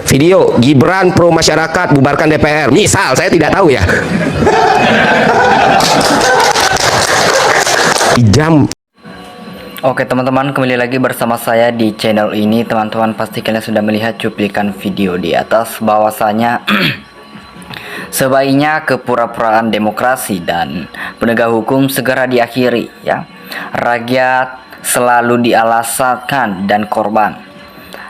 video Gibran pro masyarakat bubarkan DPR. Misal, saya tidak tahu ya. Jam. Oke teman-teman, kembali lagi bersama saya di channel ini. Teman-teman pasti kalian sudah melihat cuplikan video di atas bahwasanya sebaiknya kepura-puraan demokrasi dan penegak hukum segera diakhiri ya. Rakyat selalu dialasakan dan korban.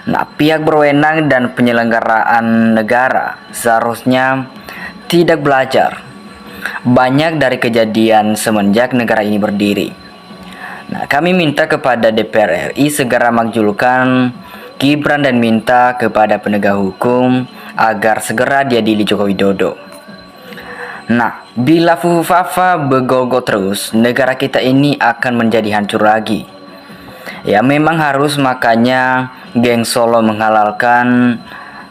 Nah, pihak berwenang dan penyelenggaraan negara seharusnya tidak belajar banyak dari kejadian semenjak negara ini berdiri. Nah, kami minta kepada DPR RI segera mengajukan Gibran dan minta kepada penegak hukum agar segera diadili Joko Widodo. Nah, bila Fufafa begogo terus, negara kita ini akan menjadi hancur lagi. Ya, memang harus, makanya geng Solo menghalalkan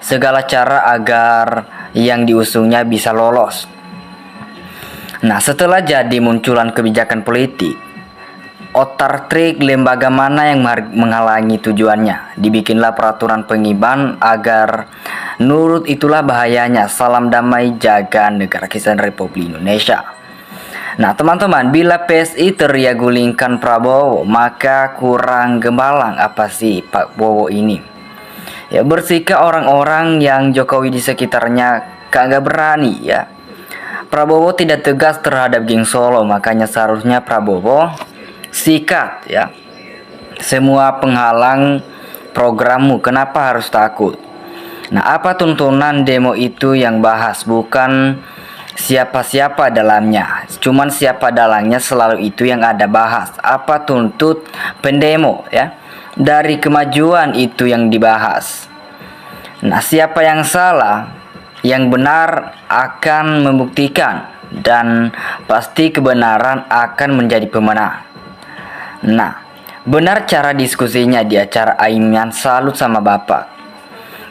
segala cara agar yang diusungnya bisa lolos. Nah, setelah jadi munculan kebijakan politik, otar-trik lembaga mana yang menghalangi tujuannya. Dibikinlah peraturan pengiban agar nurut, itulah bahayanya. Salam damai, jaga negara kesatuan Republik Indonesia. Nah teman-teman, bila PSI teriak gulingkan Prabowo, maka kurang gembalang apa sih Pak Bowo ini? Ya, bersihkan orang-orang yang Jokowi di sekitarnya kagak berani ya. Prabowo tidak tegas terhadap geng Solo, makanya seharusnya Prabowo sikat ya semua penghalang programmu. Kenapa harus takut? Nah, apa tuntunan demo itu yang bahas, bukan siapa-siapa dalamnya, cuman siapa dalangnya, selalu itu yang ada bahas. Apa tuntut pendemo ya, dari kemajuan itu yang dibahas. Nah, siapa yang salah, yang benar akan membuktikan, dan pasti kebenaran akan menjadi pemenang. Nah, benar cara diskusinya di acara Aiman Salut sama Bapak.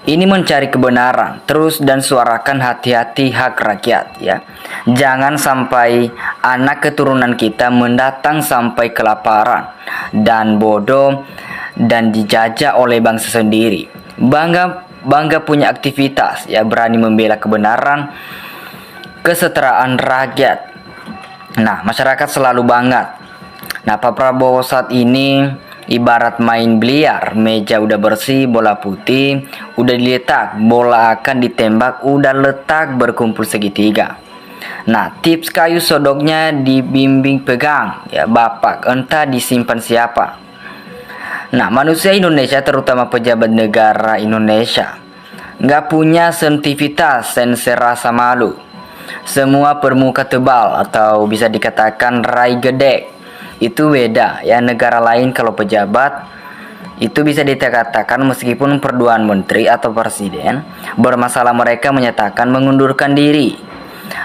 Ini mencari kebenaran terus dan suarakan hati-hati hak rakyat ya. Jangan sampai anak keturunan kita mendatang sampai kelaparan dan bodoh dan dijajah oleh bangsa sendiri. Bangga punya aktivitas ya, berani membela kebenaran, kesetaraan rakyat. Nah, masyarakat selalu bangga. Nah, Pak Prabowo saat ini ibarat main biliar, meja udah bersih, bola putih udah diletak, bola akan ditembak, udah letak berkumpul segitiga. Nah, tips kayu sodoknya dibimbing pegang ya Bapak, entah disimpan siapa. Nah, manusia Indonesia terutama pejabat negara Indonesia nggak punya sensitivitas, sense rasa malu. Semua bermuka tebal atau bisa dikatakan rai gede. Itu beda ya, negara lain kalau pejabat itu bisa dikatakan meskipun perduaan menteri atau presiden bermasalah, mereka menyatakan mengundurkan diri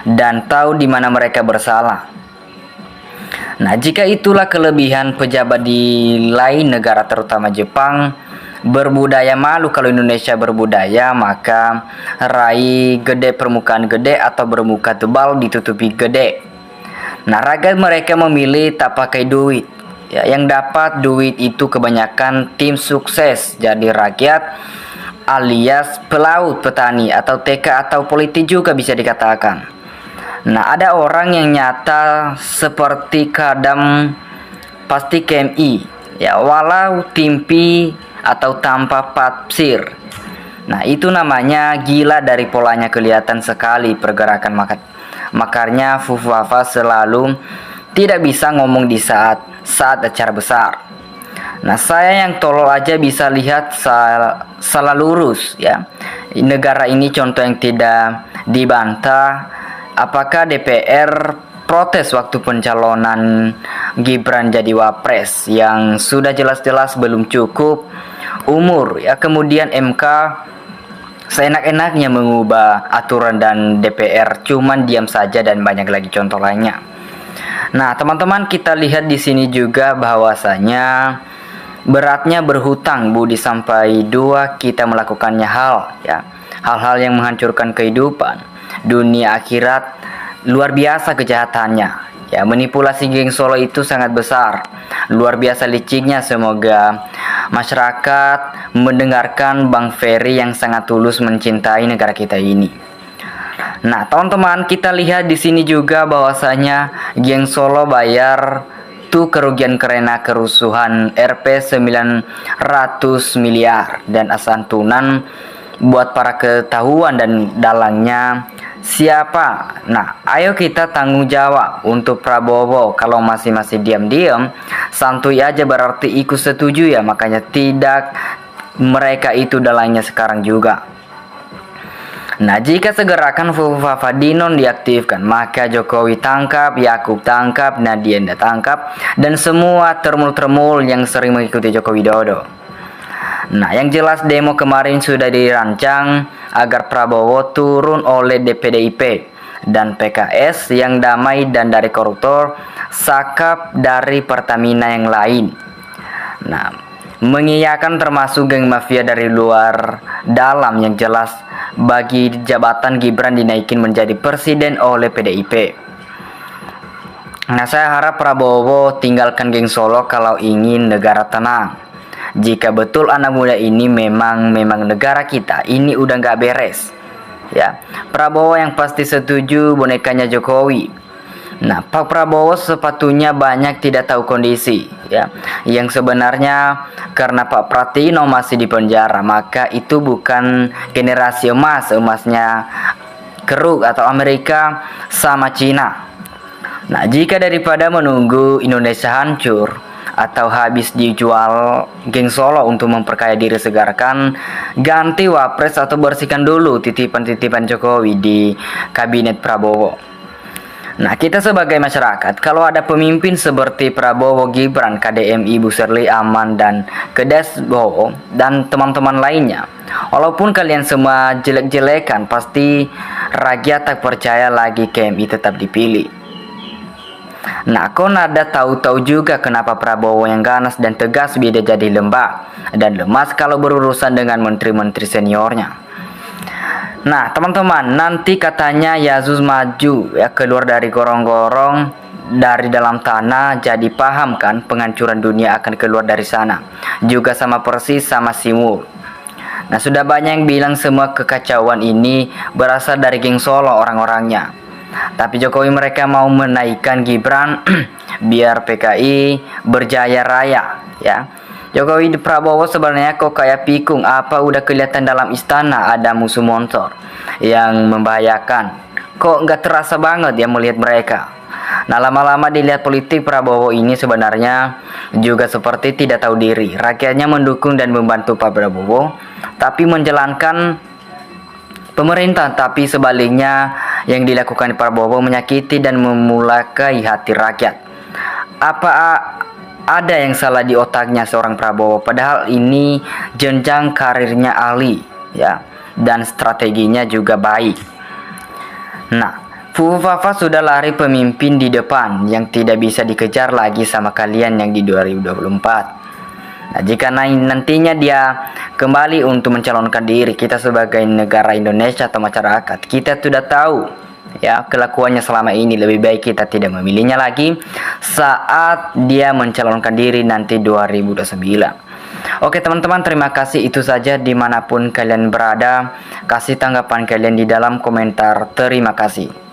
dan tahu di mana mereka bersalah. Nah, jika itulah kelebihan pejabat di lain negara terutama Jepang, berbudaya malu. Kalau Indonesia berbudaya, maka rai gede, permukaan gede, atau bermuka tebal ditutupi gede. Nah, rakyat mereka memilih tak pakai duit ya, yang dapat duit itu kebanyakan tim sukses jadi rakyat alias pelaut, petani, atau TK atau politik juga bisa dikatakan. Nah, ada orang yang nyata seperti kadam pasti KMI ya, walau timpi atau tanpa papsir. Nah, itu namanya gila, dari polanya kelihatan sekali pergerakan makarnya. Fufafa selalu tidak bisa ngomong di saat acara besar. Nah, saya yang tolol aja bisa lihat salah lurus ya. Negara ini contoh yang tidak dibantah. Apakah DPR protes waktu pencalonan Gibran jadi wapres yang sudah jelas-jelas belum cukup umur ya, kemudian MK seenak-enaknya mengubah aturan dan DPR cuman diam saja, dan banyak lagi contoh lainnya. Nah, teman-teman, kita lihat di sini juga bahwasanya beratnya berhutang budi sampai dua kita melakukannya hal-hal yang menghancurkan kehidupan dunia akhirat, luar biasa kejahatannya. Ya, manipulasi geng Solo itu sangat besar, luar biasa liciknya. Semoga masyarakat mendengarkan Bang Ferry yang sangat tulus mencintai negara kita ini. Nah, teman-teman, kita lihat di sini juga bahwasanya geng Solo bayar tuh kerugian karena kerusuhan Rp 900 miliar dan santunan buat para ketahuan dan dalangnya siapa. Nah, ayo kita tanggung jawab untuk Prabowo. Kalau masih diam-diam, santuy aja berarti ikut setuju ya. Makanya tidak mereka itu dalangnya sekarang juga. Nah, jika segerakan Fafadinon diaktifkan, maka Jokowi tangkap, Yakub tangkap, Nadienda tangkap, dan semua termul-termul yang sering mengikuti Joko Widodo. Nah, yang jelas demo kemarin sudah dirancang agar Prabowo turun oleh PDIP dan PKS yang damai dan dari koruptor, sakap dari Pertamina yang lain. Nah, mengiyakan termasuk geng mafia dari luar dalam yang jelas bagi jabatan Gibran dinaikin menjadi presiden oleh PDIP. Nah, saya harap Prabowo tinggalkan geng Solo kalau ingin negara tenang. Jika betul anak muda ini memang negara kita ini udah nggak beres, ya. Prabowo yang pasti setuju bonekanya Jokowi. Nah, Pak Prabowo sepatutnya banyak tidak tahu kondisi, ya. Yang sebenarnya karena Pak Pratino masih di penjara, maka itu bukan generasi emas, emasnya keruk atau Amerika sama Cina. Nah, jika daripada menunggu Indonesia hancur atau habis dijual geng Solo untuk memperkaya diri, segarkan ganti wapres atau bersihkan dulu titipan-titipan Jokowi di kabinet Prabowo. Nah, kita sebagai masyarakat, kalau ada pemimpin seperti Prabowo, Gibran, KDM, Ibu Serli, Aman, dan Kedesbo, dan teman-teman lainnya, walaupun kalian semua jelek-jelekan, pasti rakyat tak percaya lagi KMI tetap dipilih. Nah, kon ada tahu-tahu juga kenapa Prabowo yang ganas dan tegas beda jadi lembab dan lemas kalau berurusan dengan menteri-menteri seniornya. Nah, teman-teman, nanti katanya Yesus maju ya keluar dari gorong-gorong dari dalam tanah, jadi paham kan penghancuran dunia akan keluar dari sana. Juga sama persis sama Simul. Nah, sudah banyak yang bilang semua kekacauan ini berasal dari geng Solo orang-orangnya. Tapi Jokowi mereka mau menaikkan Gibran biar PKI berjaya raya, ya. Jokowi Prabowo sebenarnya kok kayak pikung, apa udah kelihatan dalam istana ada musuh motor yang membahayakan. Kok nggak terasa banget ya melihat mereka. Nah, lama-lama dilihat politik Prabowo ini sebenarnya juga seperti tidak tahu diri. Rakyatnya mendukung dan membantu Pak Prabowo, tapi menjalankan pemerintah, tapi sebaliknya yang dilakukan Prabowo menyakiti dan memulakai hati rakyat. Apa ada yang salah di otaknya seorang Prabowo? Padahal ini jenjang karirnya Ali, ya, dan strateginya juga baik. Nah, Fufafa sudah lari pemimpin di depan yang tidak bisa dikejar lagi sama kalian yang di 2024. Nah, jika nantinya dia kembali untuk mencalonkan diri, kita sebagai negara Indonesia atau masyarakat, kita sudah tahu ya kelakuannya selama ini. Lebih baik kita tidak memilihnya lagi saat dia mencalonkan diri nanti 2029. Oke teman-teman, terima kasih. Itu saja, dimanapun kalian berada, kasih tanggapan kalian di dalam komentar. Terima kasih.